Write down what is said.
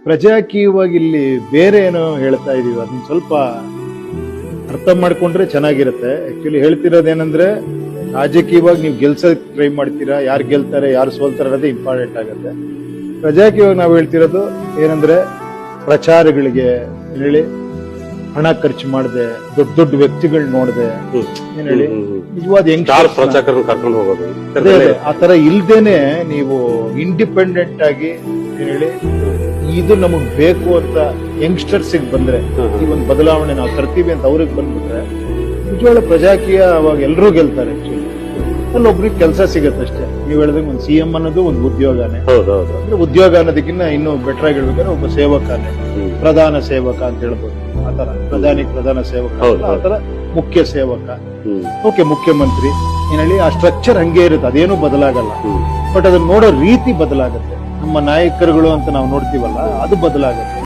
ಪ್ರಜಾಕೀಯವಾಗಿ ಇಲ್ಲಿ ಬೇರೆ ಏನೋ ಹೇಳ್ತಾ ಇದೀವಿ, ಅದನ್ನ ಸ್ವಲ್ಪ ಅರ್ಥ ಮಾಡ್ಕೊಂಡ್ರೆ ಚೆನ್ನಾಗಿರುತ್ತೆ. ಆಕ್ಚುಲಿ ಹೇಳ್ತಿರೋದೇನಂದ್ರೆ, ರಾಜಕೀಯವಾಗಿ ನೀವು ಗೆಲ್ಸೋಕ್ ಟ್ರೈ ಮಾಡ್ತೀರಾ, ಯಾರು ಗೆಲ್ತಾರೆ ಯಾರು ಸೋಲ್ತಾರೆ ಅನ್ನೋದೇ ಇಂಪಾರ್ಟೆಂಟ್ ಆಗುತ್ತೆ. ಪ್ರಜಾಕೀಯವಾಗಿ ನಾವು ಹೇಳ್ತಿರೋದು ಏನಂದ್ರೆ, ಪ್ರಚಾರಗಳಿಗೆ ಏನ್ ಹೇಳಿ ಹಣ ಖರ್ಚು ಮಾಡದೆ, ದೊಡ್ಡ ದೊಡ್ಡ ವ್ಯಕ್ತಿಗಳು ನೋಡದೆ, ಏನ್ ಹೇಳಿ ನಿಜವಾದ ಕರ್ಕೊಂಡು ಹೋಗೋದು, ಆತರ ಇಲ್ದೇನೆ ನೀವು ಇಂಡಿಪೆಂಡೆಂಟ್ ಆಗಿ ಏನ್ ಹೇಳಿ ಇದು ನಮಗ್ ಬೇಕು ಅಂತ ಯಂಗ್ಸ್ಟರ್ಸ್ ಬಂದ್ರೆ ಈ ಒಂದು ಬದಲಾವಣೆ ನಾವು ತರ್ತೀವಿ ಅಂತ ಅವ್ರಿಗೆ ಬಂದ್ಬಿಟ್ರೆ ನಿಜವಾದ ಪ್ರಜಾಕೀಯ ಅವಾಗ ಎಲ್ಲರೂ ಗೆಲ್ತಾರೆ. ಆಕ್ಚುಲಿ ಅಲ್ಲೊಬ್ರಿಗೆ ಕೆಲಸ ಸಿಗತ್ತೆ ಅಷ್ಟೇ. ನೀವ್ ಹೇಳಿದಂಗೆ ಒಂದು ಸಿಎಂ ಅನ್ನೋದು ಒಂದು ಉದ್ಯೋಗನೇ. ಅಂದ್ರೆ ಉದ್ಯೋಗ ಅನ್ನೋದಕ್ಕಿಂತ ಇನ್ನೂ ಬೆಟರ್ ಆಗಿ ಹೇಳ್ಬೇಕಾದ್ರೆ ಒಬ್ಬ ಸೇವಕನೇ, ಪ್ರಧಾನ ಸೇವಕ ಅಂತ ಹೇಳ್ಬೋದು. ಆತರ ಪ್ರಧಾನ ಸೇವಕ, ಆತರ ಮುಖ್ಯ ಸೇವಕ, ಓಕೆ ಮುಖ್ಯಮಂತ್ರಿ ಏನ್ ಹೇಳಿ ಆ ಸ್ಟ್ರಕ್ಚರ್ ಹಂಗೆ ಇರುತ್ತೆ, ಅದೇನು ಬದಲಾಗಲ್ಲ. ಬಟ್ ಅದನ್ನ ನೋಡೋ ರೀತಿ ಬದಲಾಗುತ್ತೆ. ನಮ್ಮ ನಾಯಕರುಗಳು ಅಂತ ನಾವು ನೋಡ್ತೀವಲ್ಲ, ಅದು ಬದಲಾಗುತ್ತೆ.